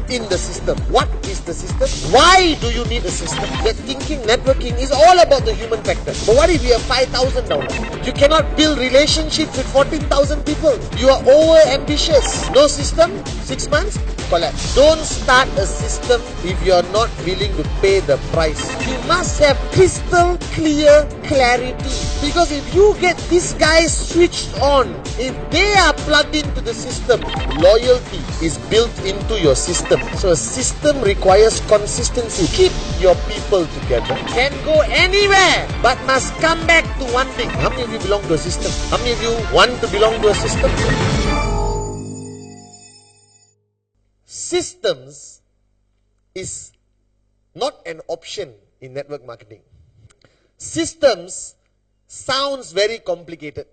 in the system. What is the system? Why do you need a system? They're thinking networking is all about the human factor. But what if you have 5,000 downloads? You cannot build relationships with 14,000 people. You are over ambitious. No system, 6 months, collapse. Don't start a system if you are not willing to pay the price. You must have crystal clear clarity. Because if you get these guys switched on, if they are plugged into the system, loyalty is built into your system. So a system requires consistency. Keep your people together. Can go anywhere, but must come back to one thing. How many of you belong to a system? How many of you want to belong to a system? Systems is not an option in network marketing. Systems sounds very complicated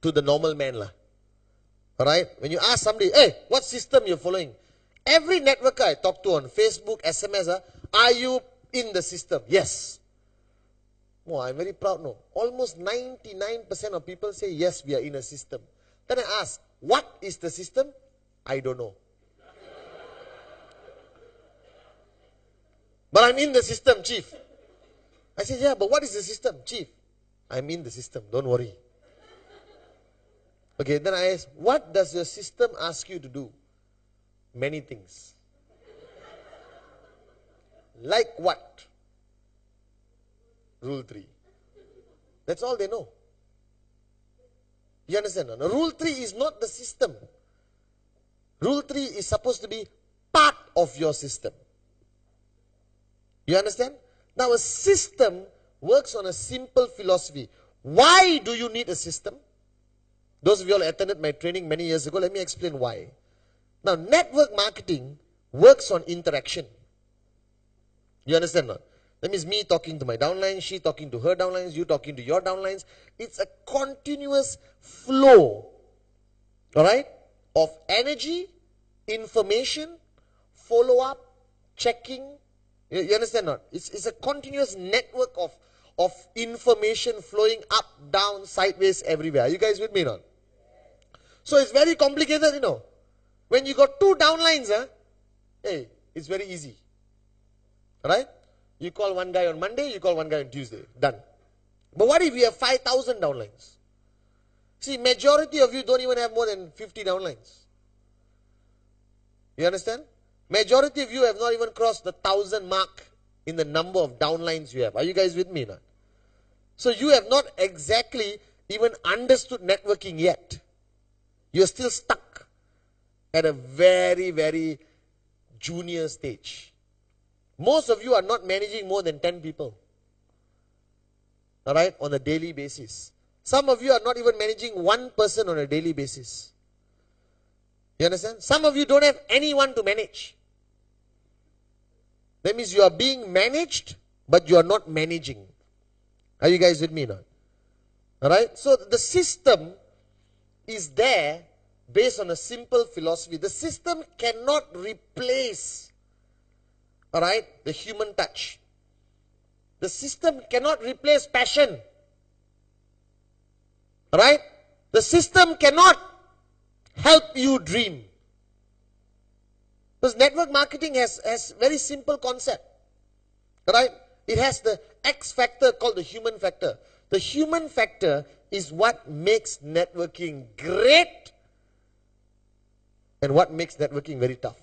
to the normal man lah. Alright? When you ask somebody, hey, what system you're following? Every networker I talk to on Facebook, SMS, are you in the system? Yes. Oh, I'm very proud, no. Almost 99% of people say, yes, we are in a system. Then I ask, what is the system? I don't know. But I'm in the system, chief. I said, yeah, but what is the system, chief? I'm in the system, don't worry. Okay, then I ask, what does your system ask you to do? Many things. Like what? Rule 3. That's all they know. You understand? No, Rule 3 is not the system. Rule 3 is supposed to be part of your system. You understand? Now a system works on a simple philosophy. Why do you need a system? Those of you all attended my training many years ago, let me explain why. Now, network marketing works on interaction. You understand not? That means me talking to my downlines, she talking to her downlines, you talking to your downlines. It's a continuous flow, alright, of energy, information, follow-up, checking. You understand not? It's a continuous network of information flowing up, down, sideways, everywhere. Are you guys with me now? So it's very complicated, you know. When you got two downlines, hey, it's very easy. Alright? You call one guy on Monday, you call one guy on Tuesday. Done. But what if we have 5,000 downlines? See, majority of you don't even have more than 50 downlines. You understand? Majority of you have not even crossed the 1,000 mark in the number of downlines you have. Are you guys with me now? So you have not exactly even understood networking yet. You're still stuck at a very, very junior stage. Most of you are not managing more than 10 people. Alright, on a daily basis. Some of you are not even managing one person on a daily basis. You understand? Some of you don't have anyone to manage. That means you are being managed, but you are not managing. Are you guys with me now? Alright? So the system is there based on a simple philosophy. The system cannot replace, alright, the human touch. The system cannot replace passion. Alright? The system cannot help you dream. Because network marketing has very simple concept. Right? It has the X factor called the human factor. The human factor is what makes networking great and what makes networking very tough.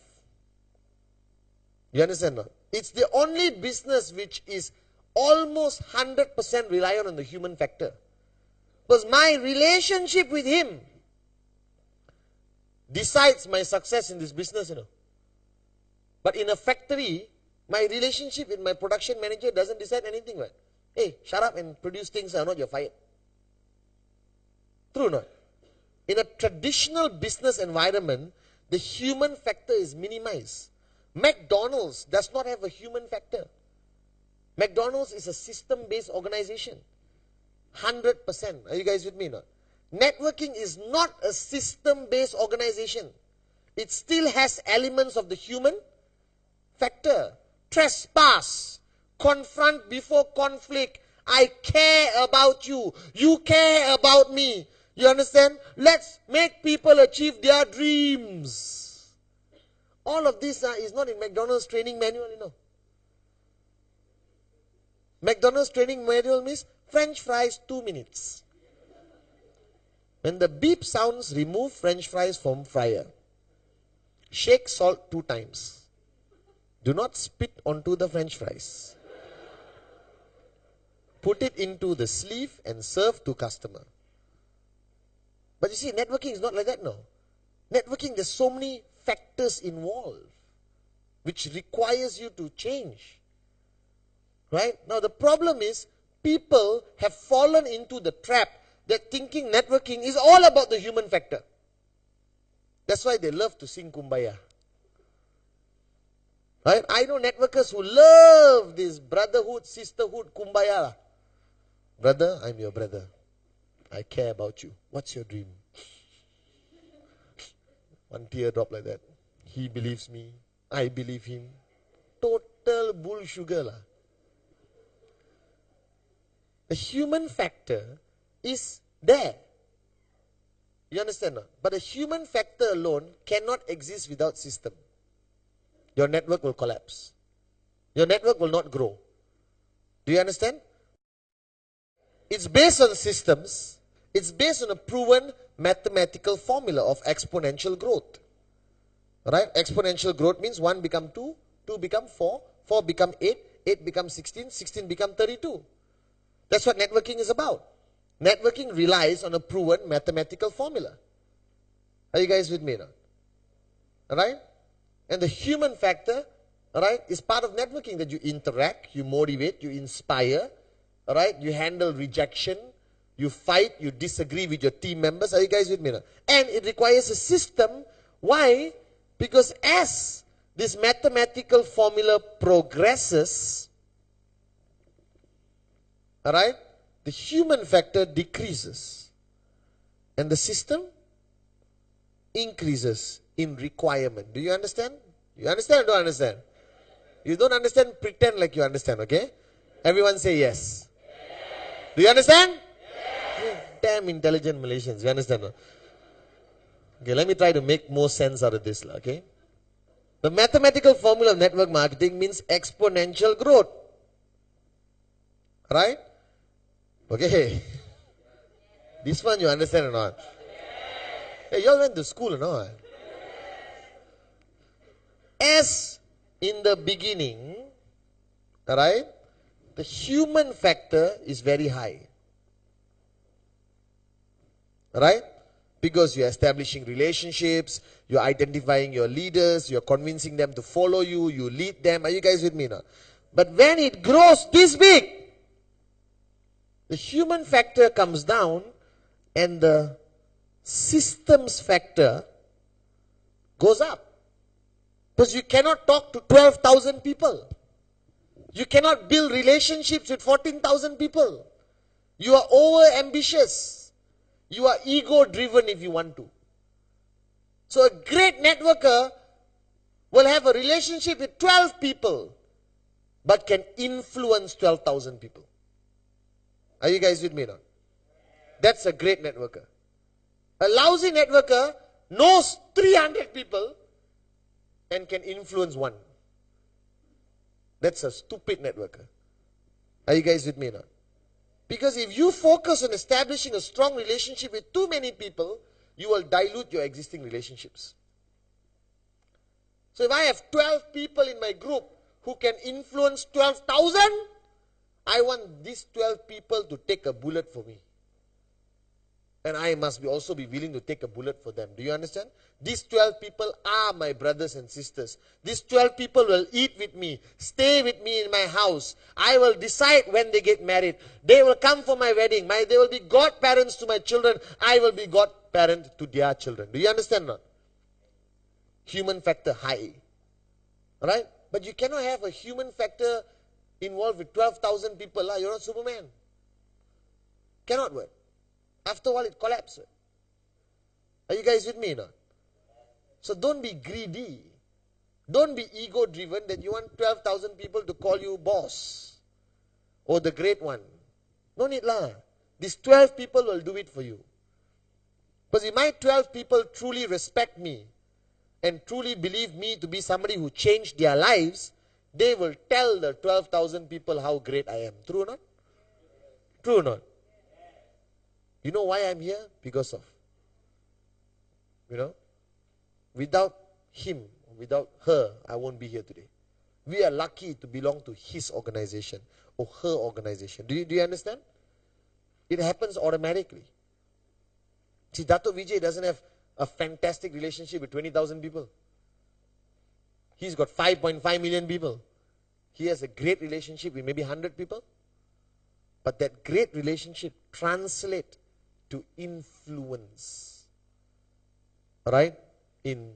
You understand now? It's the only business which is almost 100% reliant on the human factor. Because my relationship with him decides my success in this business, you know. But in a factory, my relationship with my production manager doesn't decide anything, right? Hey, shut up and produce things or not, you're fired. True or not? In a traditional business environment, the human factor is minimized. McDonald's does not have a human factor. McDonald's is a system-based organization. 100%. Are you guys with me now? Networking is not a system-based organization. It still has elements of the human factor. Trespass. Confront before conflict. I care about you. You care about me. You understand? Let's make people achieve their dreams. All of this is not in McDonald's training manual, McDonald's training manual means French fries 2 minutes. When the beep sounds, remove French fries from fryer. Shake salt 2 times. Do not spit onto the French fries. Put it into the sleeve and serve to customer. But you see, networking is not like that, no. Networking, there's so many factors involved which requires you to change. Right? Now the problem is, people have fallen into the trap that thinking networking is all about the human factor. That's why they love to sing Kumbaya. Right? I know networkers who love this brotherhood, sisterhood, Kumbaya. Brother, I'm your brother. I care about you. What's your dream? One tear drop like that. He believes me. I believe him. Total bull sugar lah. The human factor is there. You understand? No? But the human factor alone cannot exist without system. Your network will collapse. Your network will not grow. Do you understand? It's based on systems. It's based on a proven mathematical formula of exponential growth. Right? Exponential growth means 1 become 2, 2 become 4, 4 become 8, 8 become 16, 16 become 32. That's what networking is about. Networking relies on a proven mathematical formula. Are you guys with me now? Alright? And the human factor, alright, is part of networking, that you interact, you motivate, you inspire, alright, you handle rejection, you fight, you disagree with your team members. Are you guys with me now? And it requires a system. Why? Because as this mathematical formula progresses, alright, the human factor decreases and the system increases in requirement. Do you understand? You understand or don't understand? You don't understand, pretend like you understand, okay? Everyone say yes. Do you understand? Yes. Damn intelligent Malaysians, you understand? No? Okay, let me try to make more sense out of this, okay? The mathematical formula of network marketing means exponential growth. Right? Okay. This one you understand or not? Hey, you all went to school or not? As in the beginning, alright, the human factor is very high. Right? Because you're establishing relationships, you're identifying your leaders, you're convincing them to follow you, you lead them. Are you guys with me now? But when it grows this big, the human factor comes down and the systems factor goes up. Because you cannot talk to 12,000 people. You cannot build relationships with 14,000 people. You are over ambitious. You are ego driven if you want to. So a great networker will have a relationship with 12 people but can influence 12,000 people. Are you guys with me now? That's a great networker. A lousy networker knows 300 people and can influence 1. That's a stupid networker. Are you guys with me now? Because if you focus on establishing a strong relationship with too many people, you will dilute your existing relationships. So if I have 12 people in my group who can influence 12,000, I want these 12 people to take a bullet for me. And I must also be willing to take a bullet for them. Do you understand? These 12 people are my brothers and sisters. These 12 people will eat with me, stay with me in my house. I will decide when they get married. They will come for my wedding. They will be godparents to my children. I will be godparent to their children. Do you understand now? Human factor high. Alright? But you cannot have a human factor involved with 12,000 people. You're not Superman. Cannot work. After a while it collapses. Are you guys with me now? So don't be greedy. Don't be ego driven that you want 12,000 people to call you boss or the great one. No need lah. These 12 people will do it for you. Because if my 12 people truly respect me and truly believe me to be somebody who changed their lives, they will tell the 12,000 people how great I am. True or not? True or not? You know why I'm here? Because of, without him, without her, I won't be here today. We are lucky to belong to his organization or her organization. Do you understand? It happens automatically. See, Dato Vijay doesn't have a fantastic relationship with 20,000 people. He's got 5.5 million people. He has a great relationship with maybe 100 people. But that great relationship translates to influence. Right? In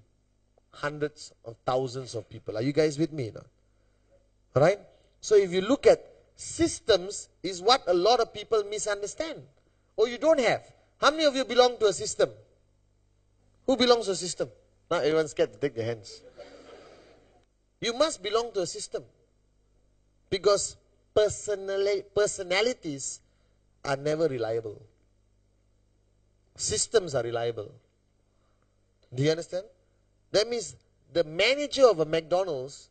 hundreds of thousands of people. Are you guys with me now? Right? So if you look at systems, is what a lot of people misunderstand. Or you don't have. How many of you belong to a system? Who belongs to a system? Now everyone's scared to take their hands. You must belong to a system. Because personalities are never reliable. Systems are reliable. Do you understand? That means the manager of a McDonald's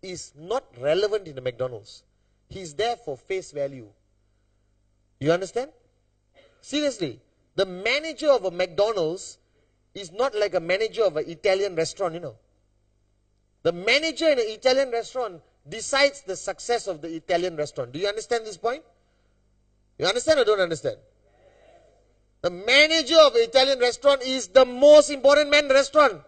is not relevant in the McDonald's. He's there for face value. You understand? Seriously, the manager of a McDonald's is not like a manager of an Italian restaurant, The manager in an Italian restaurant decides the success of the Italian restaurant. Do you understand this point? You understand or don't understand? The manager of an Italian restaurant is the most important man in the restaurant.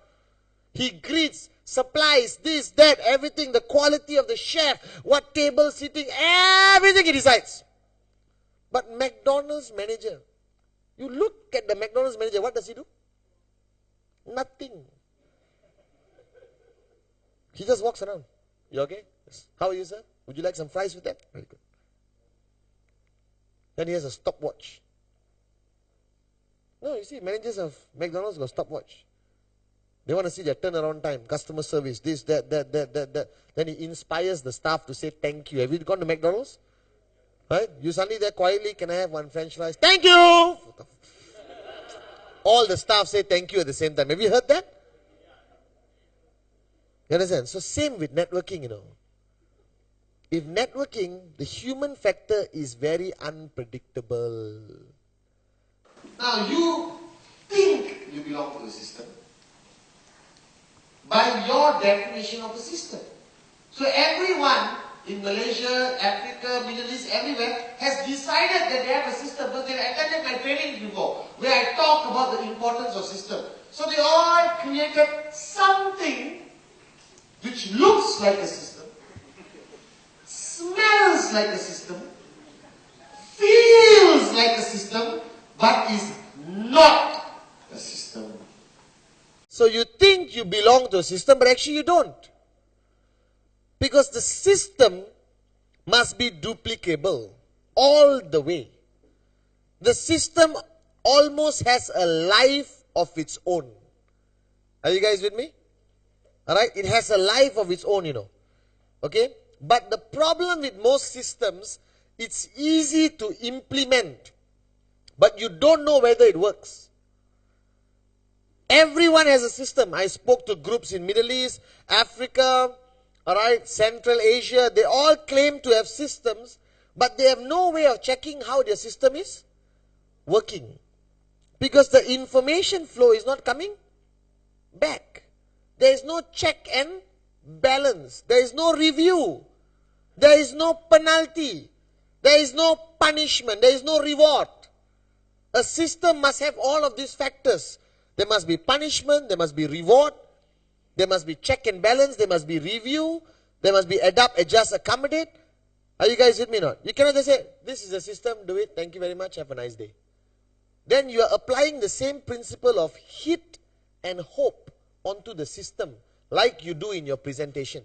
He greets, supplies, this, that, everything, the quality of the chef, what table sitting, everything he decides. But McDonald's manager, you look at the McDonald's manager, what does he do? Nothing. He just walks around. You okay? Yes. How are you, sir? Would you like some fries with that? Very good. Then he has a stopwatch. No, you see, managers of McDonald's got stopwatch. They want to see their turnaround time, customer service, this, that. Then he inspires the staff to say thank you. Have you gone to McDonald's? Right? You suddenly there quietly, can I have one French fries? Thank you! All the staff say thank you at the same time. Have you heard that? You understand? So same with networking, If networking, the human factor is very unpredictable. Now you think you belong to a system by your definition of a system. So everyone in Malaysia, Africa, Middle East, everywhere has decided that they have a system, because they attended my trainings before where I talk about the importance of system. So they all created something which looks like a system, smells like a system, feels like a system, but is not a system. So you think you belong to a system, but actually you don't. Because the system must be duplicable all the way. The system almost has a life of its own. Are you guys with me? Alright, it has a life of its own, Okay? But the problem with most systems, it's easy to implement, but you don't know whether it works. Everyone has a system. I spoke to groups in Middle East, Africa, alright, Central Asia. They all claim to have systems, but they have no way of checking how their system is working. Because the information flow is not coming back. There is no check and balance. There is no review. There is no penalty. There is no punishment. There is no reward. A system must have all of these factors. There must be punishment. There must be reward. There must be check and balance. There must be review. There must be adapt, adjust, accommodate. Are you guys with me or not? You cannot just say, this is the system, do it, thank you very much, have a nice day. Then you are applying the same principle of hit and hope onto the system, like you do in your presentation.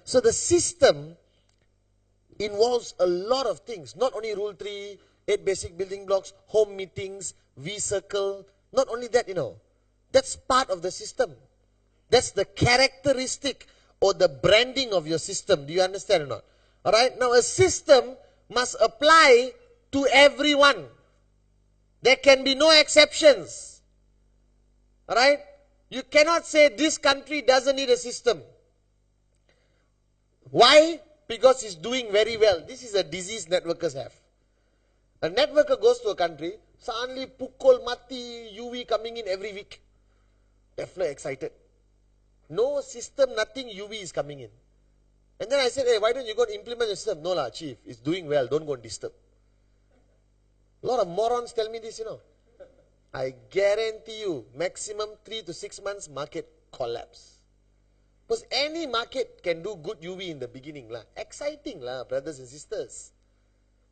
So the system involves a lot of things. Not only Rule 3, 8 basic building blocks, home meetings, V-circle. Not only that, that's part of the system. That's the characteristic or the branding of your system. Do you understand or not? Alright, now a system must apply to everyone. There can be no exceptions. Alright? You cannot say this country doesn't need a system. Why? Because it's doing very well. This is a disease networkers have. A networker goes to a country, suddenly pukul mati, UV coming in every week. Definitely excited. No system, nothing, UV is coming in. And then I said, hey, why don't you go and implement the system? No lah, chief, it's doing well, don't go and disturb. A lot of morons tell me this, I guarantee you, maximum 3 to 6 months, market collapse. Because any market can do good UV in the beginning lah. Exciting lah, brothers and sisters.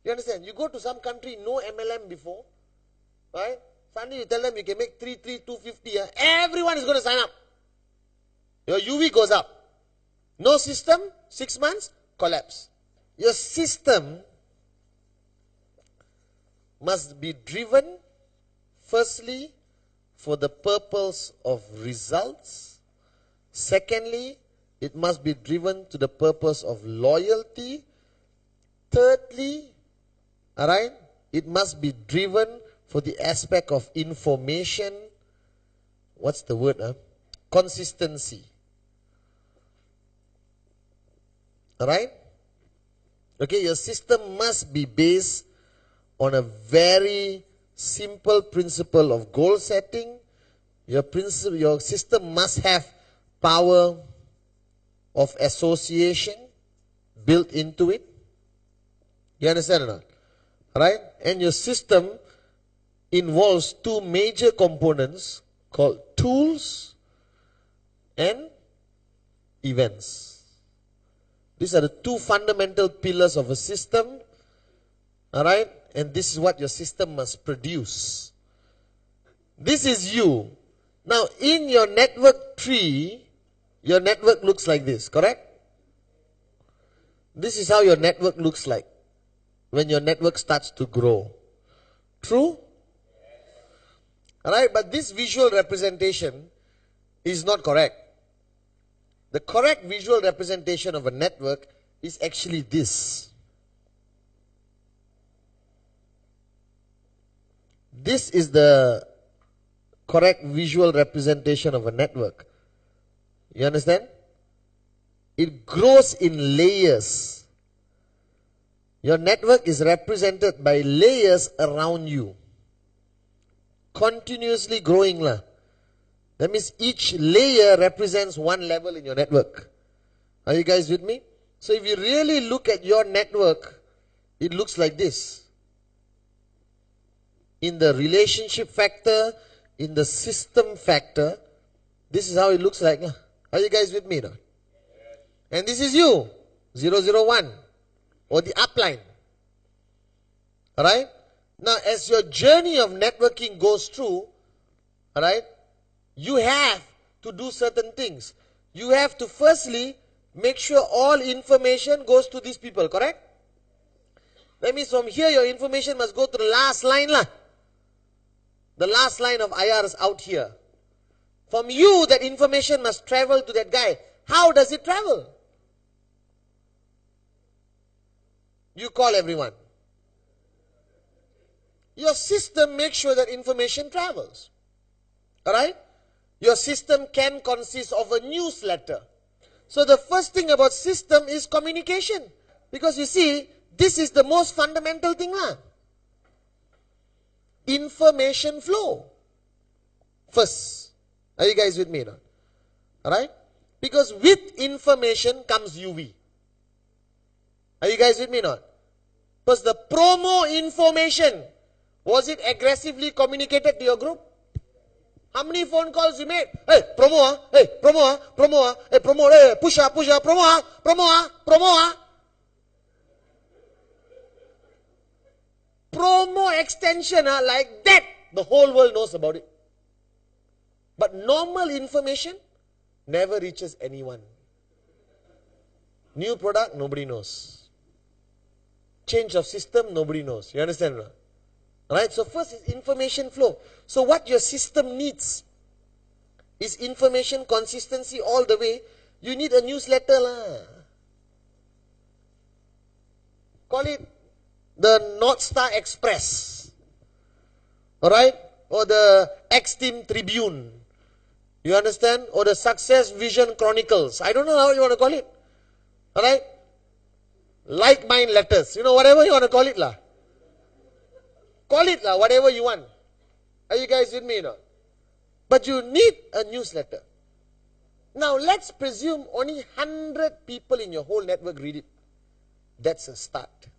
You understand? You go to some country, no MLM before, right? Suddenly you tell them you can make 250, everyone is going to sign up. Your UV goes up. No system, 6 months, collapse. Your system must be driven, firstly, for the purpose of results. Secondly, it must be driven to the purpose of loyalty. Thirdly, alright, it must be driven for the aspect of information. What's the word? Consistency. Alright? Okay, your system must be based on a very simple principle of goal setting. Your system must have power of association built into it. You understand or not? Right? And your system involves two major components called tools and events. These are the two fundamental pillars of a system. Alright? And this is what your system must produce. This is you. Now, in your network tree, your network looks like this, correct? This is how your network looks like when your network starts to grow. True? Alright, but this visual representation is not correct. The correct visual representation of a network is actually this. This is the correct visual representation of a network. You understand? It grows in layers. Your network is represented by layers around you. Continuously growing lah. That means each layer represents one level in your network. Are you guys with me? So if you really look at your network, it looks like this. In the relationship factor, in the system factor, this is how it looks like. Are you guys with me now? And this is you, 001, or the upline. Alright? Now, as your journey of networking goes through, alright, you have to do certain things. You have to firstly make sure all information goes to these people, correct? That means from here your information must go to the last line lah. The last line of IR is out here. From you, that information must travel to that guy. How does it travel? You call everyone. Your system makes sure that information travels. Alright? Your system can consist of a newsletter. So the first thing about system is communication. Because you see, this is the most fundamental thing lah. Information flow. First. Are you guys with me now? Alright? Because with information comes UV. Are you guys with me now? Because the promo information, was it aggressively communicated to your group? How many phone calls you made? Hey, promo, hey, promo, promo, hey, promo, hey, push, promo, promo, promo. Promo extension like that, the whole world knows about it. But normal information never reaches anyone. New product, nobody knows. Change of system, nobody knows. You understand? Right? So first is information flow. So what your system needs is information consistency all the way. You need a newsletter lah. Call it the North Star Express. Alright? Or the X-Team Tribune. You understand? Or the Success Vision Chronicles. I don't know how you want to call it. Alright? Like mind letters. You know, whatever you want to call it lah. Call it lah, whatever you want. Are you guys with me now? But you need a newsletter. Now let's presume only 100 people in your whole network read it. That's a start.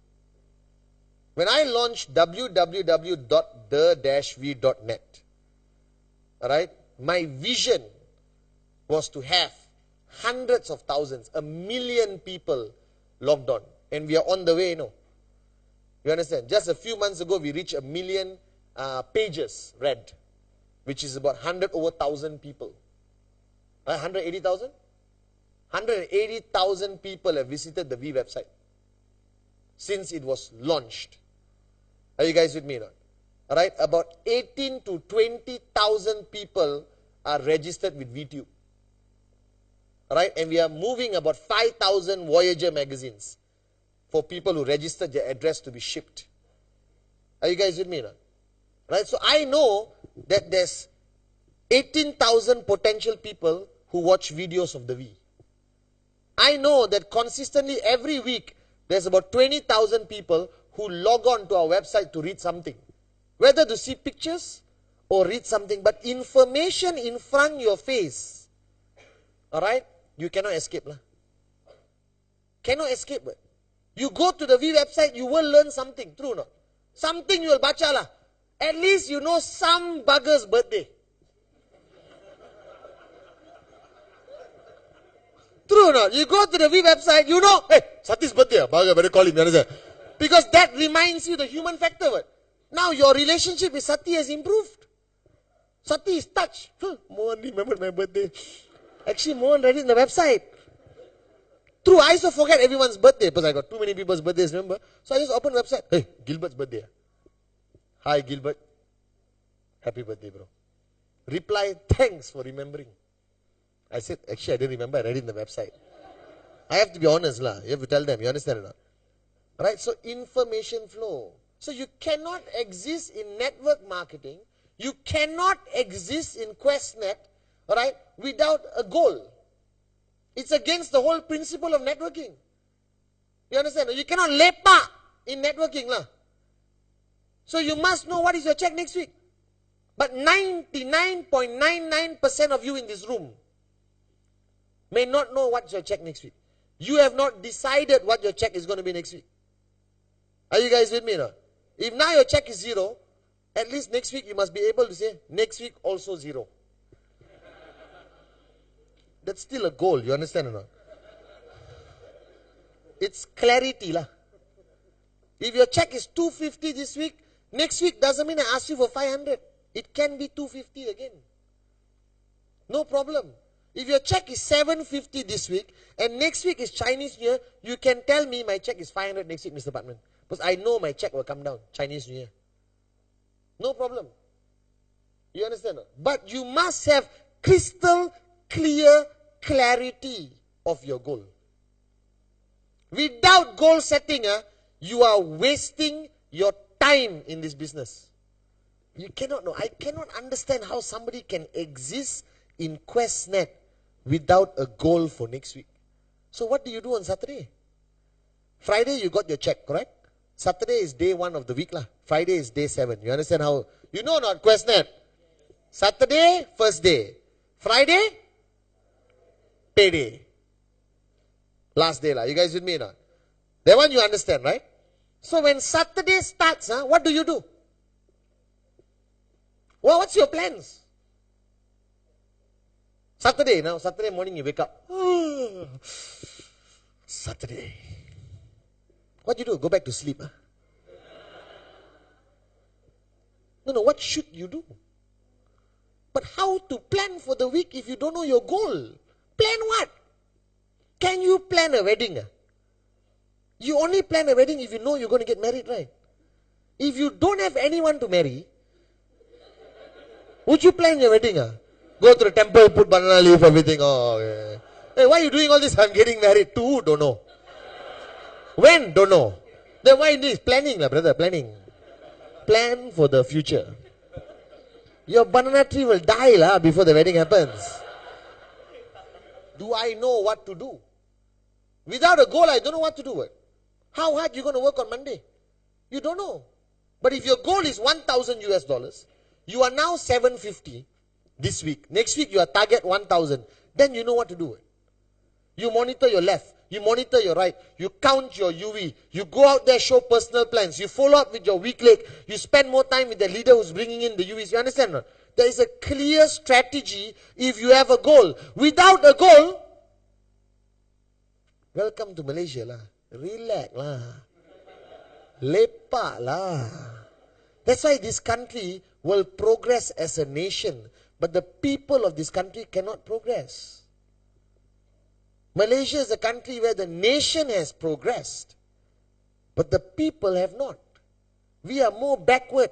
When I launched www.the-v.net, alright, my vision was to have hundreds of thousands, 1 million people logged on. And we are on the way, you know. You understand? Just a few months ago, we reached 1 million pages read, which is about 100,000 people. 180,000? 180,000 people have visited the V website since it was launched. Are you guys with me now? Alright, about 18 to 20,000 people are registered with VTube. Alright, and we are moving about 5,000 Voyager magazines for people who registered their address to be shipped. Are you guys with me now? Right, so I know that there's 18,000 potential people who watch videos of the V. I know that consistently every week there's about 20,000 people who log on to our website to read something. Whether to see pictures or read something, but information in front of your face. Alright? You cannot escape lah. Cannot escape. You go to the V website, you will learn something. True or not? Something you will bacha lah. At least you know some bugger's birthday. True or not? You go to the V website, you know, hey, Sati's birthday, bugger, better call him, you understand? Because that reminds you the human factor. Now your relationship with Sati has improved. Sati is touched. Mohan remembered my birthday. Actually, Mohan read it in the website. True, I also forget everyone's birthday because I got too many people's birthdays, remember? So I just open the website. Hey, Gilbert's birthday. Hi, Gilbert. Happy birthday, bro. Reply, thanks for remembering. I said, actually, I didn't remember. I read it in the website. I have to be honest, lah. You have to tell them. You understand or not? Right? So, information flow. So, you cannot exist in network marketing. You cannot exist in QuestNet, right, without a goal. It's against the whole principle of networking. You understand? You cannot lepak in networking, lah. So, you must know what is your check next week. But 99.99% of you in this room may not know what's your check next week. You have not decided what your check is going to be next week. Are you guys with me now? If now your check is 0, at least next week you must be able to say, next week also 0. That's still a goal, you understand or not? It's clarity lah. If your check is 250 this week, next week doesn't mean I ask you for 500. It can be 250 again. No problem. If your check is 750 this week, and next week is Chinese New Year, you can tell me my check is 500 next week, Mr. Pathman. Because I know my check will come down, Chinese New Year. No problem. You understand? But you must have crystal clear clarity of your goal. Without goal setting, you are wasting your time in this business. You cannot know. I cannot understand how somebody can exist in QuestNet without a goal for next week. So what do you do on Saturday? Friday you got your check, correct? Saturday is day 1 of the week lah. Friday is day 7. You understand how? You know not QuestNet? Saturday, first day. Friday, payday. Last day lah. You guys with me now? That one you understand, right? So when Saturday starts, what do you do? Well, what's your plans? Saturday, now Saturday morning you wake up. Saturday. What do you do? Go back to sleep. No, what should you do? But how to plan for the week if you don't know your goal? Plan what? Can you plan a wedding? You only plan a wedding if you know you're going to get married, right? If you don't have anyone to marry, would you plan your wedding? Go to the temple, put banana leaf, everything. Oh, okay. Hey, why are you doing all this? I'm getting married. To who? Don't know. When? Don't know. Then why this? Planning, brother, planning. Plan for the future. Your banana tree will die lah before the wedding happens. Do I know what to do? Without a goal, I don't know what to do. How hard you going to work on Monday? You don't know. But if your goal is 1,000 US dollars, you are now 750 this week. Next week you are target 1,000. Then you know what to do. You monitor your left. You monitor your right. You count your UV. You go out there, show personal plans. You follow up with your weak leg. You spend more time with the leader who's bringing in the UVs. You understand? No? There is a clear strategy if you have a goal. Without a goal, welcome to Malaysia lah. Relax lah. Lepak lah. That's why this country will progress as a nation. But the people of this country cannot progress. Malaysia is a country where the nation has progressed. But the people have not. We are more backward.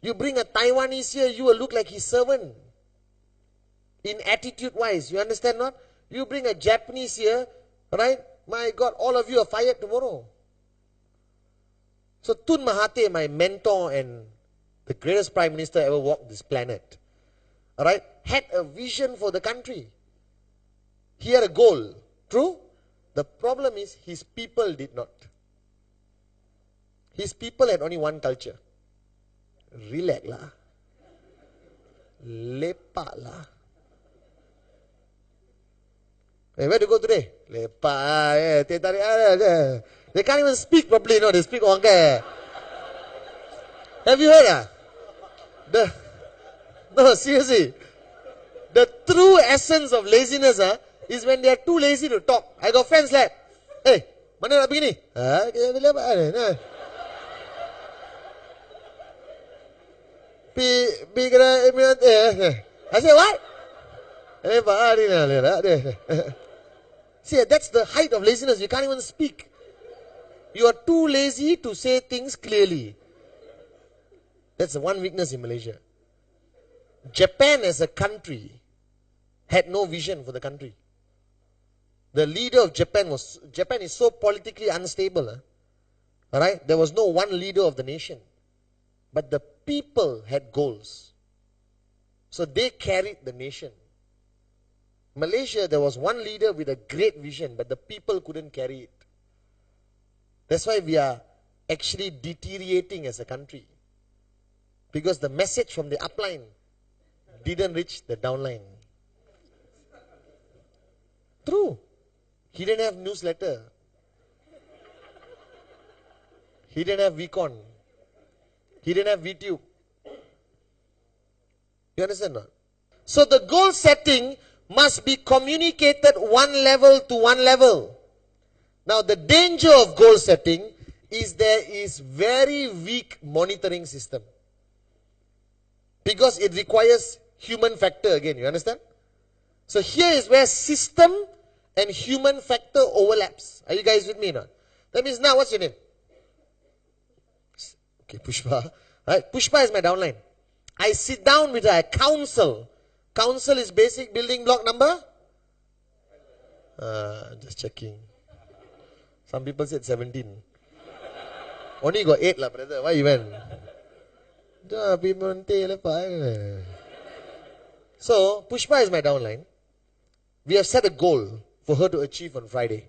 You bring a Taiwanese here, you will look like his servant. In attitude-wise, you understand not? You bring a Japanese here, right? My God, all of you are fired tomorrow. So Tun Mahathir, my mentor and the greatest prime minister ever walked this planet, alright, had a vision for the country. He had a goal. True? The problem is his people did not. His people had only one culture. Relax lah. Lepak lah. Hey, where to go today? Lepak. They can't even speak properly, no, they speak Wangkai. Have you heard? No, seriously. The true essence of laziness is when they are too lazy to talk. I got friends like, hey, mana nak pergi ni? I say, what? See, that's the height of laziness. You can't even speak. You are too lazy to say things clearly. That's the one weakness in Malaysia. Japan as a country had no vision for the country. The leader of Japan is so politically unstable. Alright? There was no one leader of the nation. But the people had goals. So they carried the nation. Malaysia, there was one leader with a great vision, but the people couldn't carry it. That's why we are actually deteriorating as a country. Because the message from the upline didn't reach the downline. True. He didn't have newsletter. He didn't have VCon. He didn't have VTube. You understand not? So the goal setting must be communicated one level to one level. Now the danger of goal setting is there is very weak monitoring system. Because it requires human factor again, you understand? So here is where system and human factor overlaps. Are you guys with me now? That means now, what's your name? Okay, Pushpa. Right, Pushpa is my downline. I sit down with her, counsel. Counsel is basic building block number? Just checking. Some people said 17. Only got 8 lah, brother. Why you went? So, Pushpa is my downline. We have set a goal for her to achieve on Friday.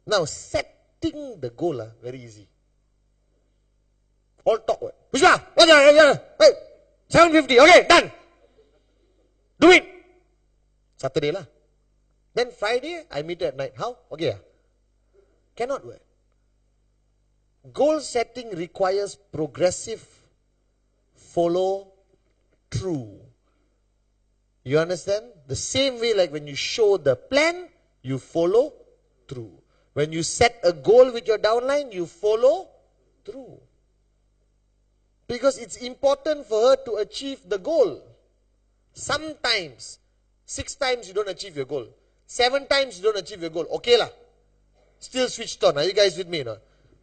Now, setting the goal, very easy. All talk. Pushpa, hey, 750, okay, done. Do it. Saturday lah. Then Friday, I meet her at night. How? Okay. Cannot work. Goal setting requires progressive follow through. You understand? The same way like when you show the plan, you follow through. When you set a goal with your downline, you follow through. Because it's important for her to achieve the goal. Sometimes, 6 times you don't achieve your goal. 7 times you don't achieve your goal. Okay lah. Still switched on. Are you guys with me now?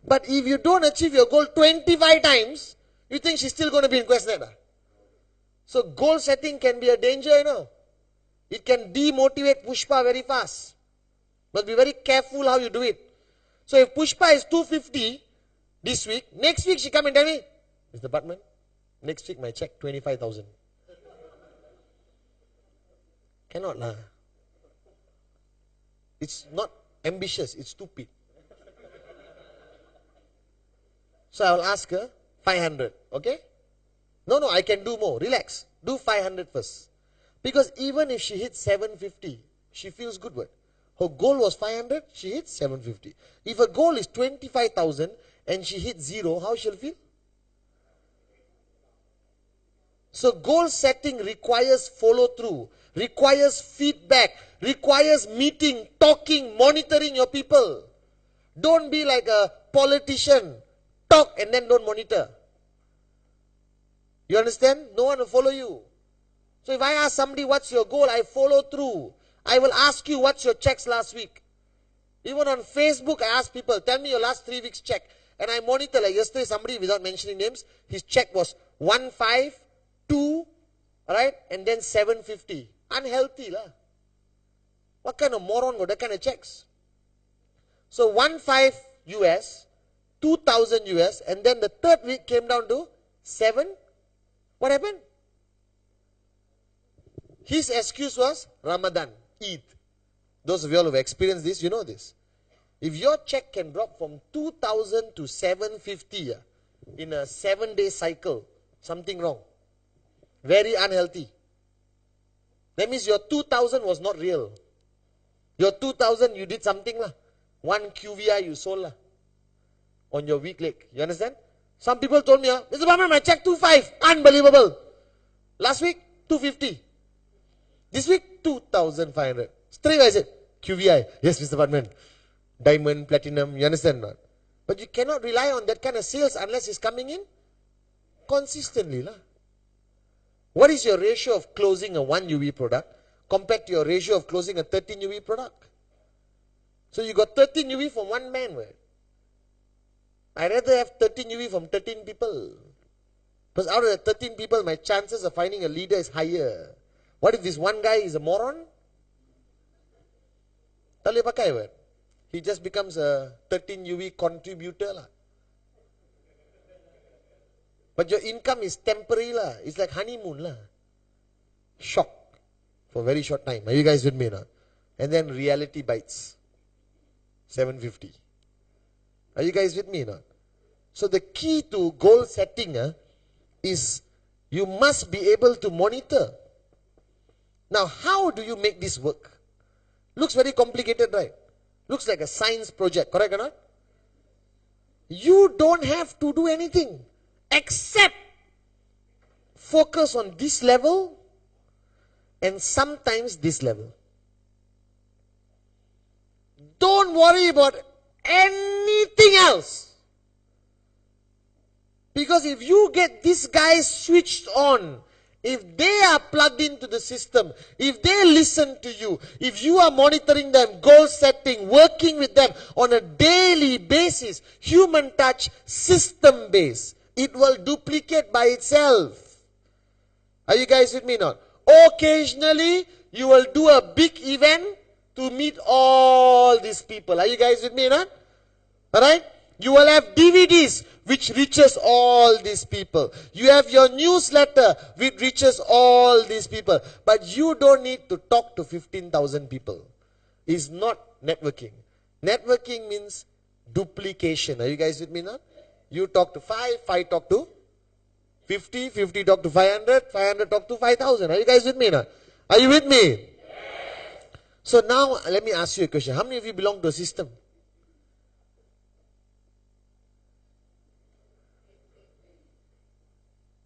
But if you don't achieve your goal 25 times, you think she's still going to be in QuestNet? So goal setting can be a danger, you know. It can demotivate Pushpa very fast. Must be very careful how you do it. So if Pushpa is 250 this week, next week she come and tell me, Mr. Pathman, next week my check 25,000. Cannot lah. It's not ambitious, it's stupid. So I will ask her 500, okay? No, I can do more. Relax. Do 500 first. Because even if she hits 750, she feels good. What? Her goal was 500, she hits 750. If her goal is 25,000 and she hits 0, how she'll feel? So goal setting requires follow through, requires feedback, requires meeting, talking, monitoring your people. Don't be like a politician. Talk and then don't monitor. You understand? No one will follow you. So if I ask somebody, what's your goal? I follow through. I will ask you, what's your checks last week? Even on Facebook, I ask people, tell me your last 3 weeks check. And I monitor, like yesterday, somebody, without mentioning names, his check was 152, alright, and then 750. Unhealthy lah. What kind of moron got that kind of checks? So 15 US, 2000 US, and then the third week came down to 7. What happened? His excuse was Ramadan, Eid. Those of you all who have experienced this, you know this. If your check can drop from 2000 to 750 in a 7-day cycle, something wrong. Very unhealthy. That means your 2000 was not real. Your 2000, you did something lah. 1 QVI you sold lah. On your weak leg. You understand? Some people told me, Mr. Pathman, my check 2.5. Unbelievable. Last week, 250. This week, 2,500. Straight away I said, QVI. Yes, Mr. Pathman. Diamond, platinum, you understand not? But you cannot rely on that kind of sales unless it's coming in consistently lah. What is your ratio of closing a 1 UV product compared to your ratio of closing a 13 UV product? So you got 13 UV from one man. Right? I'd rather have 13 UV from 13 people. Because out of the 13 people, my chances of finding a leader is higher. What if this one guy is a moron? Tak boleh pakai, right? He just becomes a 13 UV contributor lah. But your income is temporary lah. It's like honeymoon lah. Shock for a very short time. Are you guys with me now? And then reality bites. 750. Are you guys with me now? So the key to goal setting is you must be able to monitor. Now how do you make this work? Looks very complicated, right? Looks like a science project, correct or not? You don't have to do anything except focus on this level and sometimes this level. Don't worry about anything else. Because if you get these guys switched on, if they are plugged into the system, if they listen to you, if you are monitoring them, goal setting, working with them on a daily basis, human touch, system based, it will duplicate by itself. Are you guys with me now? Occasionally, you will do a big event to meet all these people. Are you guys with me now? Alright? You will have DVDs which reaches all these people. You have your newsletter which reaches all these people. But you don't need to talk to 15,000 people. It's not networking. Networking means duplication. Are you guys with me now? You talk to 5, 5 talk to 50, 50 talk to 500, 500 talk to 5,000. Are you guys with me now? Are you with me? Yes. So now let me ask you a question. How many of you belong to a system?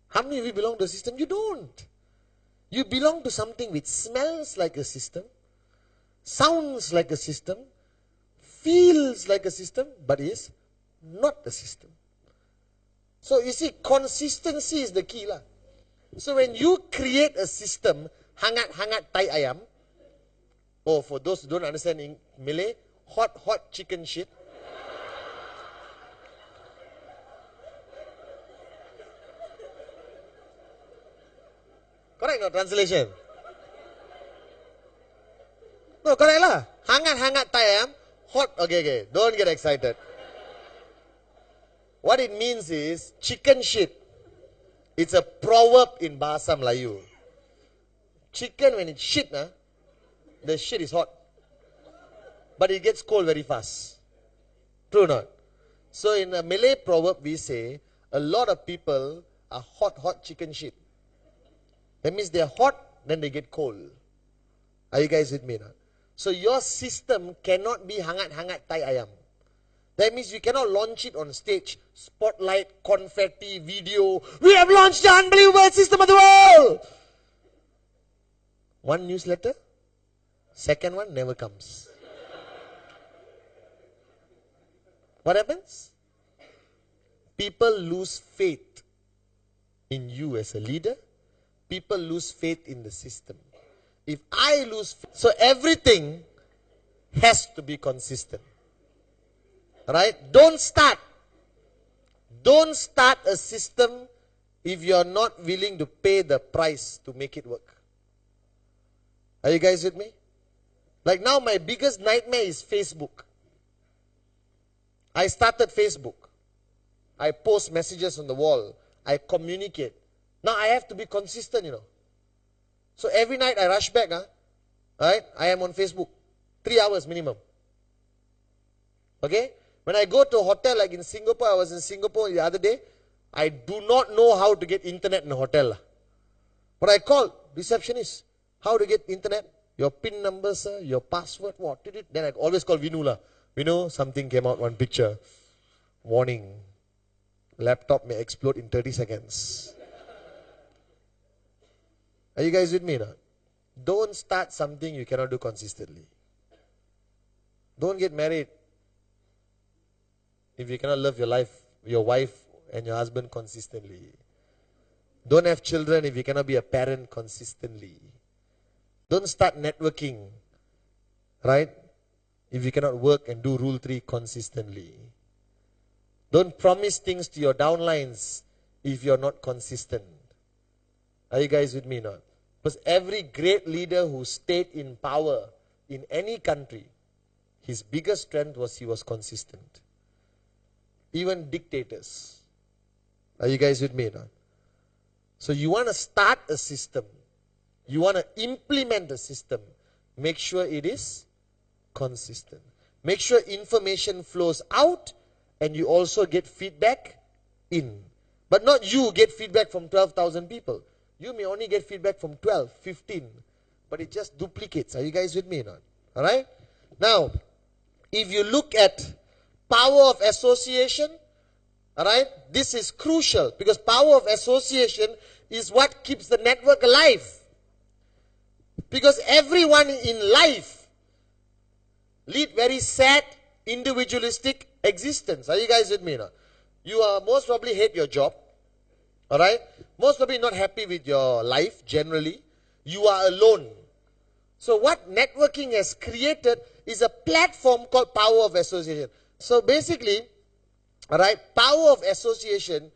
How many of you belong to a system? You don't. You belong to something which smells like a system, sounds like a system, feels like a system, but is not a system. So you see, consistency is the key lah. So when you create a system, hangat-hangat tai ayam, or for those who don't understand in Malay, hot chicken shit. Correct no translation? No, correct lah. Hangat-hangat tai ayam, hot, okay, don't get excited. What it means is, chicken shit. It's a proverb in Bahasa Melayu. Chicken when it shit, the shit is hot. But it gets cold very fast. True or not? So in a Malay proverb we say, a lot of people are hot chicken shit. That means they are hot, then they get cold. Are you guys with me now? So your system cannot be hangat-hangat tai ayam. That means you cannot launch it on stage. Spotlight, confetti, video. We have launched the unbelievable system of the world. One newsletter, second one never comes. What happens? People lose faith in you as a leader. People lose faith in the system. If I lose faith, so everything has to be consistent. Right? Don't start a system if you're not willing to pay the price to make it work. Are you guys with me? Like now my biggest nightmare is Facebook. I started Facebook. I post messages on the wall. I communicate. Now I have to be consistent, you know. So every night I rush back, right? I am on Facebook. 3 hours minimum. Okay? When I go to a hotel like in Singapore, I was in Singapore the other day, I do not know how to get internet in a hotel. But I called receptionist. How to get internet? Your PIN number, sir, your password, what did it? Then I always call Vinu. Vinu, something came out, one picture. Warning. Laptop may explode in 30 seconds. Are you guys with me now? Don't start something you cannot do consistently. Don't get married if you cannot love your wife and your husband consistently. Don't have children if you cannot be a parent consistently. Don't start networking, right? If you cannot work and do Rule 3 consistently. Don't promise things to your downlines if you're not consistent. Are you guys with me now? Because every great leader who stayed in power in any country, his biggest strength was he was consistent. Even dictators. Are you guys with me now? So you want to start a system. You want to implement a system. Make sure it is consistent. Make sure information flows out and you also get feedback in. But not you get feedback from 12,000 people. You may only get feedback from 12, 15. But it just duplicates. Are you guys with me now? Alright? Now, if you look at power of association, alright, this is crucial because power of association is what keeps the network alive. Because everyone in life lead very sad, individualistic existence. Are you guys with me now? You are most probably hate your job. Alright? Most probably not happy with your life generally. You are alone. So what networking has created is a platform called power of association. So basically, alright, power of association,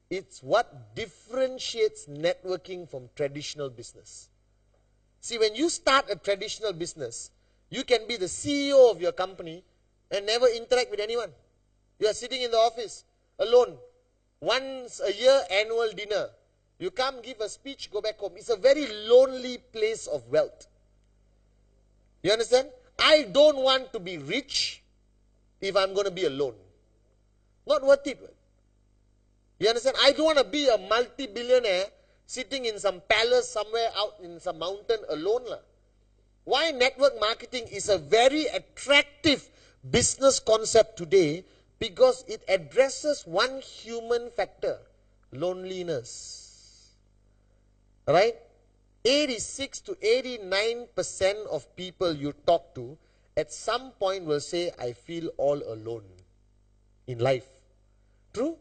it's what differentiates networking from traditional business. See, when you start a traditional business, you can be the CEO of your company and never interact with anyone. You are sitting in the office alone. Once a year, annual dinner. You come, give a speech, go back home. It's a very lonely place of wealth. You understand? I don't want to be rich if I'm going to be alone. Not worth it. You understand? I don't want to be a multi-billionaire sitting in some palace somewhere out in some mountain alone. Why network marketing is a very attractive business concept today? Because it addresses one human factor, loneliness. Right? 86 to 89% of people you talk to at some point will say, I feel all alone in life. True?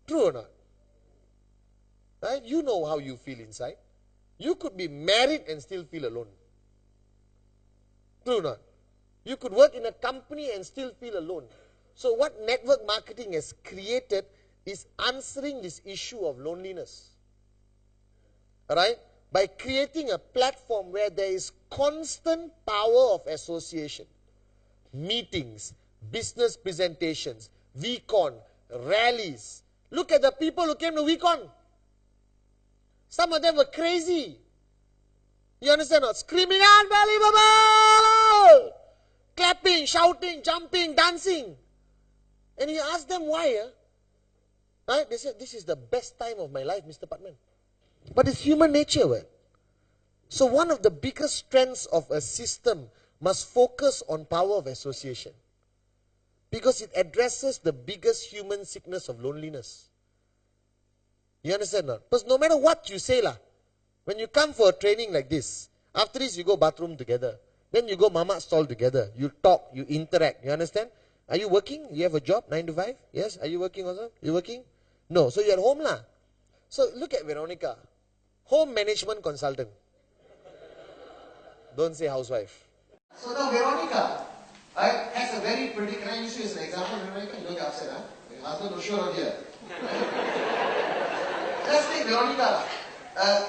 True or not? Right? You know how you feel inside. You could be married and still feel alone. True or not? You could work in a company and still feel alone. So what network marketing has created is answering this issue of loneliness. Alright? By creating a platform where there is constant power of association. Meetings, business presentations, VCon, rallies. Look at the people who came to VCon. Some of them were crazy. You understand? Not screaming, unbelievable! shouting, jumping, dancing. And you ask them why. Right? They said, this is the best time of my life, Mr. Pathman. But it's human nature. Right? So one of the biggest strengths of a system must focus on power of association. Because it addresses the biggest human sickness of loneliness. You understand not? Because no matter what you say, when you come for a training like this, after this you go bathroom together. Then you go mama stall together. You talk, you interact. You understand? Are you working? You have a job, 9 to 5? Yes? Are you working also? You working? No. So you're at home lah. So look at Veronica. Home management consultant. Don't say housewife. So now Veronica, right, has a very pretty, can I use you as an example, Veronica? You don't get upset, huh? Your husband will show on here. Let's take Veronica, a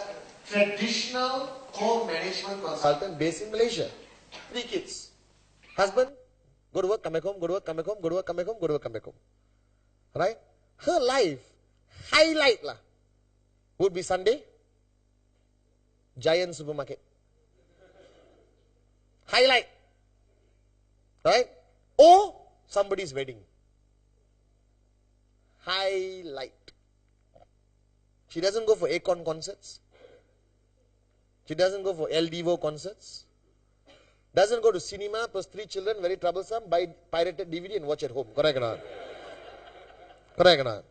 traditional home management consultant based in Malaysia. 3 kids. Husband, go to work, come back home, go to work, come back home, go to work, come back home, go to work, come back home. Right? Her life, highlight would be Sunday, Giant supermarket. Highlight. Right? Or somebody's wedding. Highlight. She doesn't go for Akon concerts. She doesn't go for El Divo concerts. Doesn't go to cinema, plus 3 children, very troublesome, buy pirated DVD and watch at home. Correct or not? Correct or not?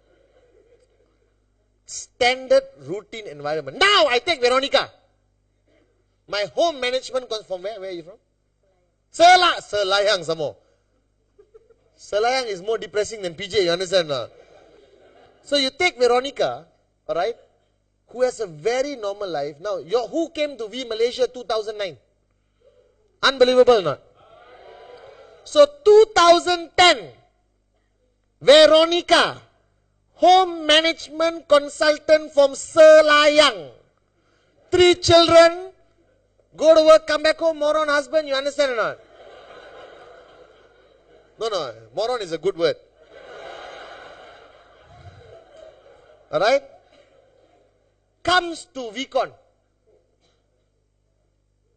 Standard routine environment. Now I take Veronica. My home management comes from where? Where are you from? Selayang some more. Selayang is more depressing than PJ, you understand? So you take Veronica, alright, who has a very normal life. Now, who came to V Malaysia 2009? Unbelievable, not? So 2010, Veronica, home management consultant from Selayang. 3 children, go to work, come back home, moron husband, you understand or not? No, moron is a good word. Alright? Comes to VCon.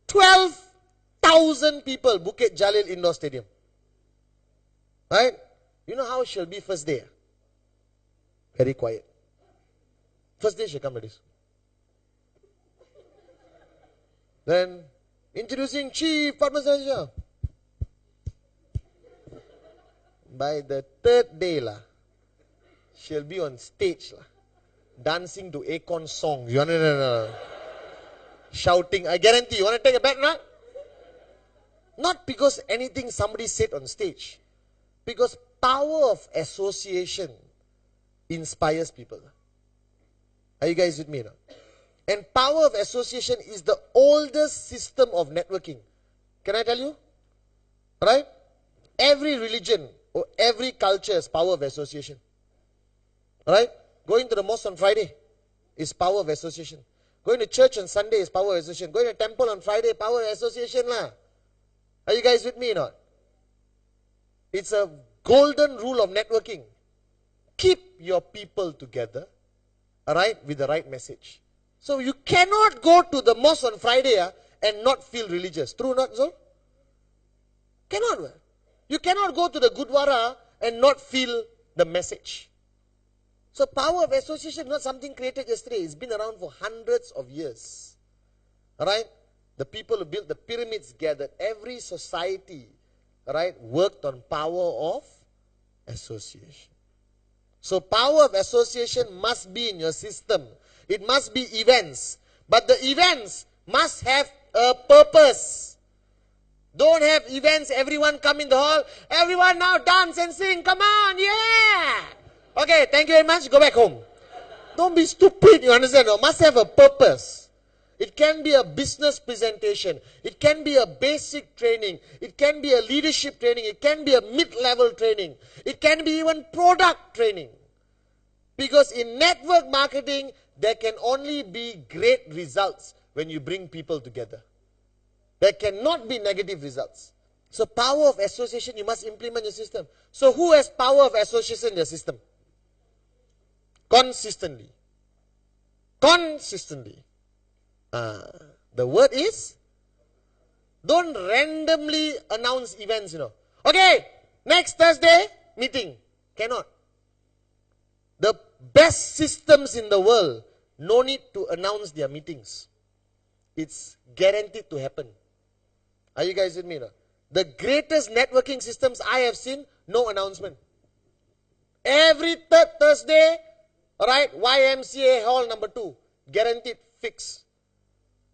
12,000 people, Bukit Jalil Indoor Stadium. Right? You know how she'll be first day? Very quiet. First day she'll come like this. Then, introducing Chief Pathman Manager. By the 3rd day, she'll be on stage, dancing to Akon songs. You understand? Shouting. I guarantee. You want to take a bet, not? Not because anything somebody said on stage. Because power of association inspires people. Are you guys with me now? And power of association is the oldest system of networking. Can I tell you? Right? Every religion or every culture has power of association. Right? Going to the mosque on Friday is power of association. Going to church on Sunday is power of association. Going to temple on Friday, power of association. Are you guys with me or not? It's a golden rule of networking. Keep your people together, alright, with the right message. So you cannot go to the mosque on Friday and not feel religious. True or not, so? Cannot. You cannot go to the Gurdwara and not feel the message. So power of association is not something created yesterday. It's been around for hundreds of years. Alright? The people who built the pyramids gathered. Every society, right, worked on power of association. So power of association must be in your system. It must be events. But the events must have a purpose. Don't have events, everyone come in the hall, everyone now dance and sing, come on, yeah! Okay, thank you very much, go back home. Don't be stupid, you understand? No, must have a purpose. It can be a business presentation. It can be a basic training. It can be a leadership training. It can be a mid-level training. It can be even product training. Because in network marketing, there can only be great results when you bring people together. There cannot be negative results. So power of association, you must implement your system. So who has power of association in their system? Consistently. Consistently. The word is, don't randomly announce events, Okay, next Thursday, meeting. Cannot. The best systems in the world, no need to announce their meetings. It's guaranteed to happen. Are you guys with me now? The greatest networking systems I have seen, no announcement. Every third Thursday, alright, YMCA hall number 2, guaranteed, fix.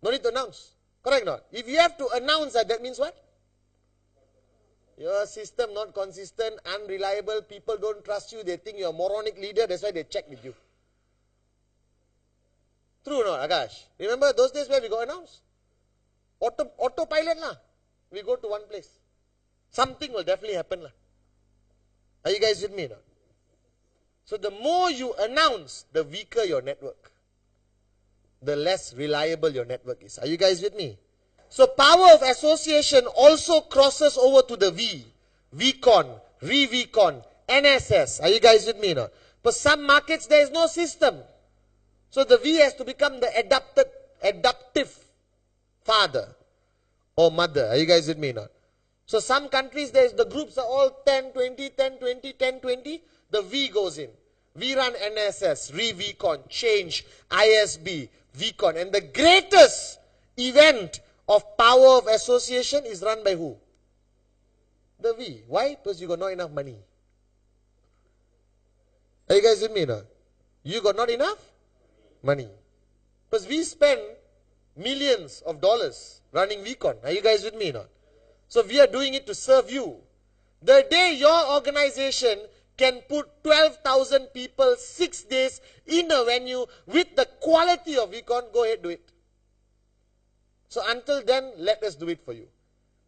No need to announce. Correct or not? If you have to announce that means what? Your system not consistent, unreliable, people don't trust you, they think you're a moronic leader, that's why they check with you. True or not, Akash? Remember those days where we got announced? Autopilot lah. We go to one place. Something will definitely happen lah. Are you guys with me now? So the more you announce, the weaker your network. The less reliable your network is. Are you guys with me? So power of association also crosses over to the V. VCon, Re-VCon, NSS. Are you guys with me now? For some markets, there is no system. So the V has to become the adaptive father or mother. Are you guys with me now? So some countries, the groups are all 10, 20, 10, 20, 10, 20. The V goes in. We run NSS, Re-VCon, Change, ISB, VCon. And the greatest event of power of association is run by who? The V. Why? Because you got not enough money. Are you guys with me now? You got not enough money. Because we spend millions of dollars running VCon. Are you guys with me now? So we are doing it to serve you. The day your organization can put 12,000 people 6 days in a venue with the quality of VCon, go ahead, do it. So until then, let us do it for you.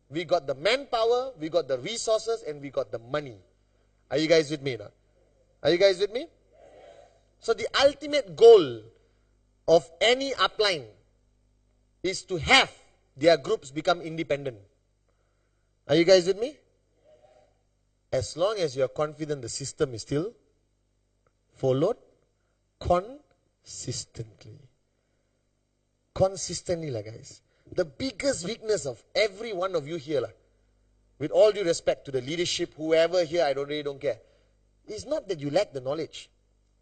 We got the manpower, we got the resources, and we got the money. Are you guys with me now? Are you guys with me? So the ultimate goal of any upline is to have their groups become independent. Are you guys with me? As long as you are confident the system is still followed consistently. Consistently, guys. The biggest weakness of every one of you here, with all due respect to the leadership, whoever here, I really don't care. It's not that you lack the knowledge.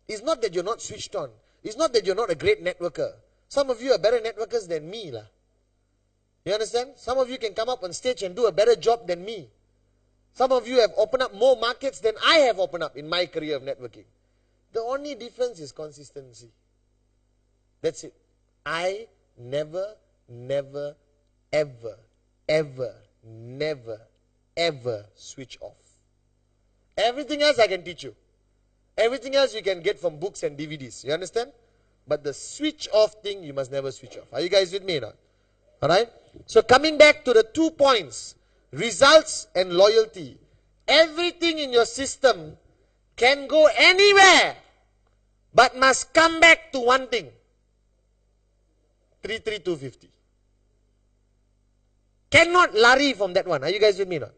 It's not that you're not switched on. It's not that you're not a great networker. Some of you are better networkers than me. You understand? Some of you can come up on stage and do a better job than me. Some of you have opened up more markets than I have opened up in my career of networking. The only difference is consistency. That's it. I never, ever switch off. Everything else I can teach you. Everything else you can get from books and DVDs. You understand? But the switch off thing, you must never switch off. Are you guys with me now? Alright? So coming back to the 2 points, results and loyalty. Everything in your system can go anywhere, but must come back to one thing. 33250. Cannot lari from that one. Are you guys with me now?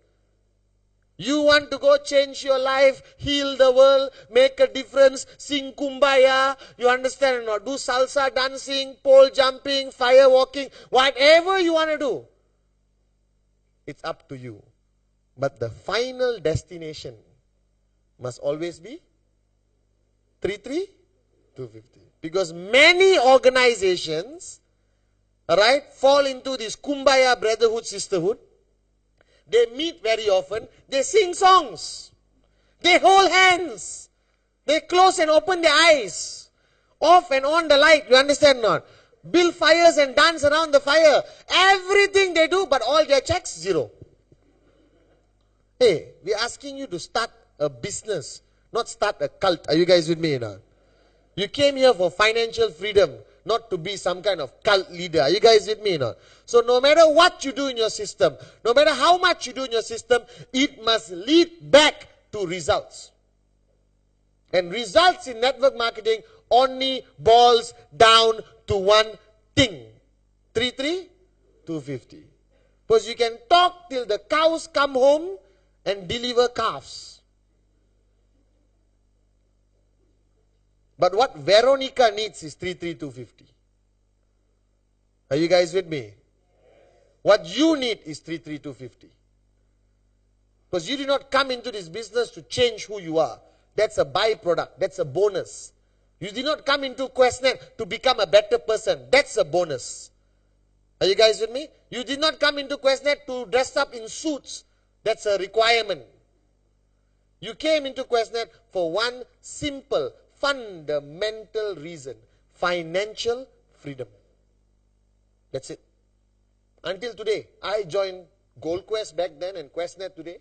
You want to go change your life, heal the world, make a difference, sing kumbaya, you understand or not? Do salsa dancing, pole jumping, fire walking, whatever you want to do. It's up to you. But the final destination must always be 33250. Because many organizations, fall into this kumbaya brotherhood, sisterhood. They meet very often. They sing songs. They hold hands. They close and open their eyes. Off and on the light. You understand not? Build fires and dance around the fire. Everything they do, but all their checks, zero. Hey, we're asking you to start a business, not start a cult. Are you guys with me now? You came here for financial freedom, not to be some kind of cult leader. Are you guys with me now? So no matter what you do in your system, no matter how much you do in your system, it must lead back to results. And results in network marketing only boils down to one thing. 33250. Because you can talk till the cows come home and deliver calves. But what Veronica needs is 33250. Are you guys with me? What you need is 33250. Because you did not come into this business to change who you are. That's a byproduct. That's a bonus. You did not come into QuestNet to become a better person. That's a bonus. Are you guys with me? You did not come into QuestNet to dress up in suits. That's a requirement. You came into QuestNet for one simple, fundamental reason. Financial freedom. That's it. Until today, I joined Gold Quest back then and QuestNet today.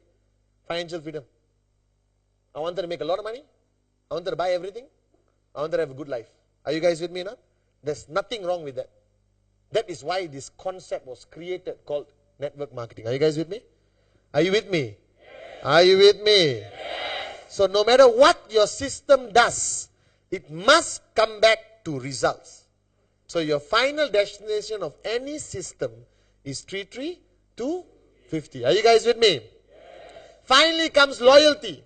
Financial freedom. I wanted to make a lot of money. I wanted to buy everything. I wanted to have a good life. Are you guys with me now? There's nothing wrong with that. That is why this concept was created called network marketing. Are you guys with me? Are you with me? Yes. Are you with me? Yes. So no matter what your system does, it must come back to results. So your final destination of any system is 33 to 50. Are you guys with me? Yes. Finally comes loyalty.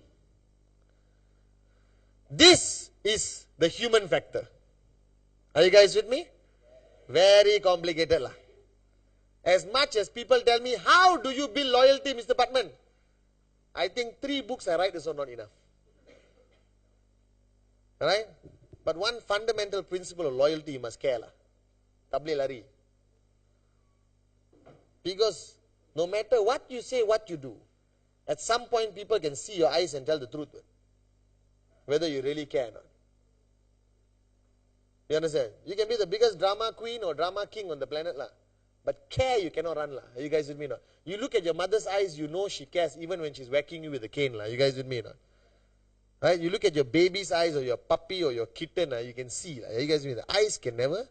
This is the human factor. Are you guys with me? Very complicated lah. As much as people tell me, how do you build loyalty, Mr. Pathman? I think 3 books I write is not enough. Alright? But one fundamental principle of loyalty, you must care lah. Tak boleh lari. Because no matter what you say, what you do, at some point people can see your eyes and tell the truth. Whether you really care or not. You understand? You can be the biggest drama queen or drama king on the planet lah. But care you cannot run lah. Are you guys with me or not? You look at your mother's eyes, you know she cares even when she's whacking you with a cane lah. Are you guys with me or not? Right? You look at your baby's eyes or your puppy or your kitten, you can see. Are you guys with me? The eyes can never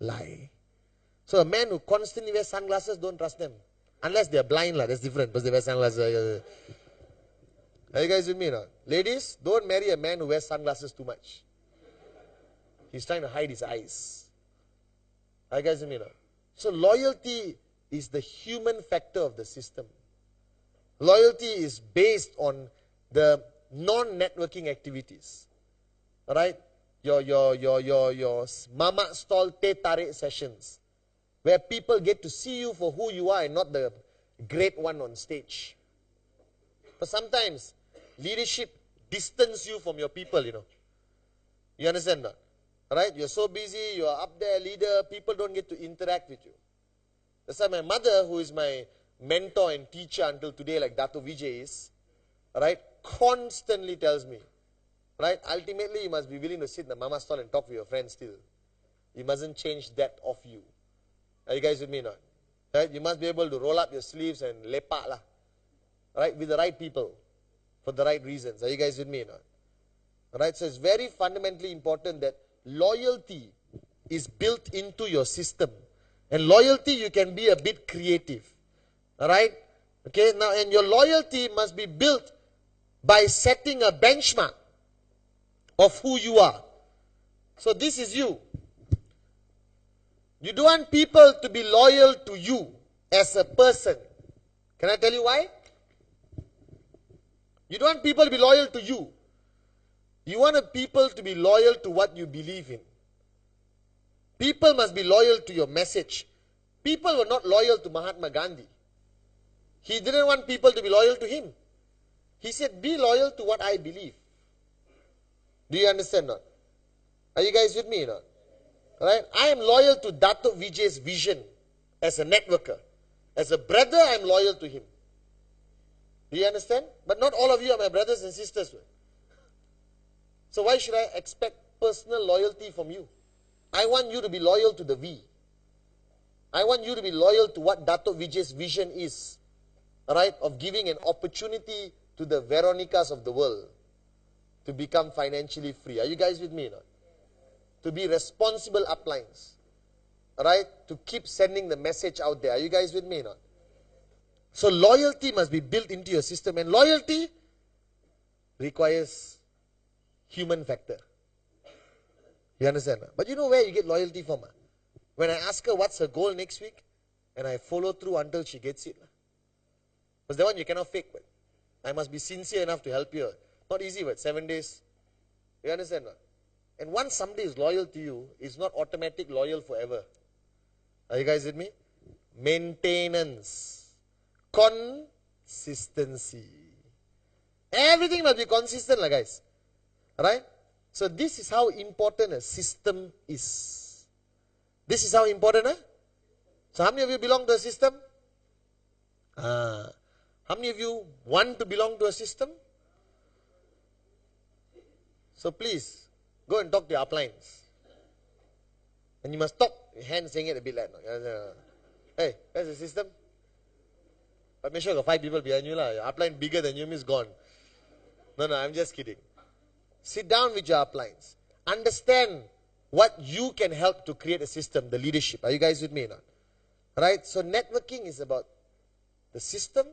lie. So a man who constantly wears sunglasses, don't trust them. Unless they're blind lah, that's different. Because they wear sunglasses. Are you guys with me or not? Ladies, don't marry a man who wears sunglasses too much. He's trying to hide his eyes. Are you guys with me or not? So loyalty is the human factor of the system. Loyalty is based on the non-networking activities. Alright? Your mama stall teh tarik sessions. Where people get to see you for who you are and not the great one on stage. But sometimes leadership distance you from your people, you know. You understand that? Alright? You're so busy, you're up there, leader, people don't get to interact with you. That's why my mother, who is my mentor and teacher until today, like Dato Vijay is, right, constantly tells me, right, ultimately you must be willing to sit in the mama stall and talk with your friends still. You mustn't change that of you. Are you guys with me or not? Right? You must be able to roll up your sleeves and lepak lah. Right? With the right people. For the right reasons. Are you guys with me or not? Alright, so it's very fundamentally important that loyalty is built into your system. And loyalty, you can be a bit creative. Alright? Okay, now, and your loyalty must be built by setting a benchmark of who you are. So this is you. You don't want people to be loyal to you as a person. Can I tell you why? You don't want people to be loyal to you. You want people to be loyal to what you believe in. People must be loyal to your message. People were not loyal to Mahatma Gandhi. He didn't want people to be loyal to him. He said, be loyal to what I believe. Do you understand or not? Are you guys with me or not? Right? I am loyal to Dato Vijay's vision as a networker. As a brother, I am loyal to him. Do you understand? But not all of you are my brothers and sisters. So why should I expect personal loyalty from you? I want you to be loyal to the V. I want you to be loyal to what Dato Vijay's vision is. Right? Of giving an opportunity to the Veronicas of the world to become financially free. Are you guys with me or not? To be responsible uplines. Right? To keep sending the message out there. Are you guys with me or not? So loyalty must be built into your system. And loyalty requires human factor. You understand? But you know where you get loyalty from? When I ask her what's her goal next week, and I follow through until she gets it. Because that one you cannot fake. But I must be sincere enough to help you. Not easy, but 7 days. You understand? And once somebody is loyal to you, it's not automatic loyal forever. Are you guys with me? Maintenance. Consistency. Everything must be consistent, guys. Right? So this is how important a system is. This is how important, So how many of you belong to a system? How many of you want to belong to a system? So please, go and talk to your uplines. And you must stop your hand saying it a bit like, hey, where's the system? But make sure you got 5 people behind you. Your upline bigger than you is gone. No, I'm just kidding. Sit down with your uplines. Understand what you can help to create a system, the leadership. Are you guys with me or not? Right? So networking is about the system,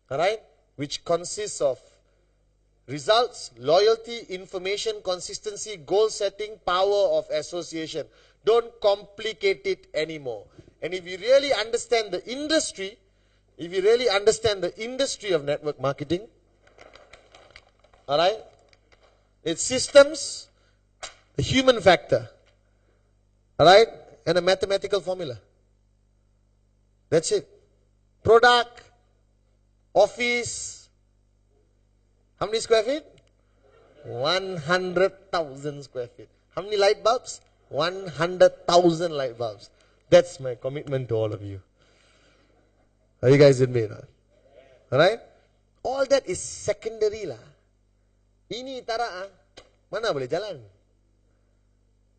right, which consists of results, loyalty, information, consistency, goal setting, power of association. Don't complicate it anymore. And if you really understand the industry, of network marketing, all right, it's systems, the human factor, all right, and a mathematical formula. That's it. Product, office, how many square feet? 100,000 square feet. How many light bulbs? 100,000 light bulbs. That's my commitment to all of you. Are you guys with me? Alright? All that is secondary lah. Ini tara mana boleh jalan?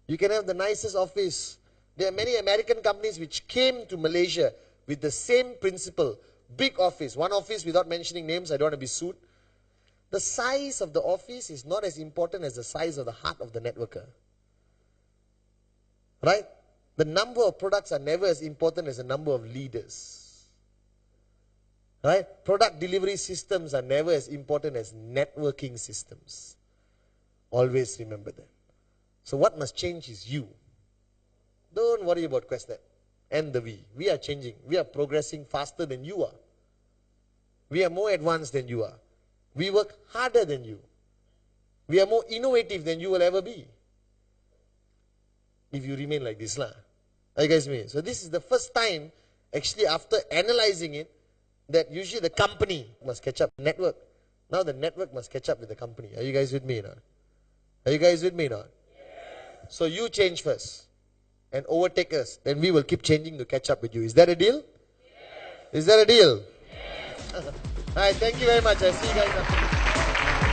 You can have the nicest office. There are many American companies which came to Malaysia with the same principle. Big office. One office without mentioning names. I don't want to be sued. The size of the office is not as important as the size of the heart of the networker. Right? The number of products are never as important as the number of leaders. Right? Product delivery systems are never as important as networking systems. Always remember that. So what must change is you. Don't worry about Questnet and the we. We are changing. We are progressing faster than you are. We are more advanced than you are. We work harder than you. We are more innovative than you will ever be. If you remain like this. Are you guys with me? So this is the first time, actually after analyzing it, that usually the company must catch up. Network. Now the network must catch up with the company. Are you guys with me now? Are you guys with me now? Yes. So you change first and overtake us. Then we will keep changing to catch up with you. Is that a deal? Yes. Is that a deal? Yes. Alright, thank you very much. I see you guys after.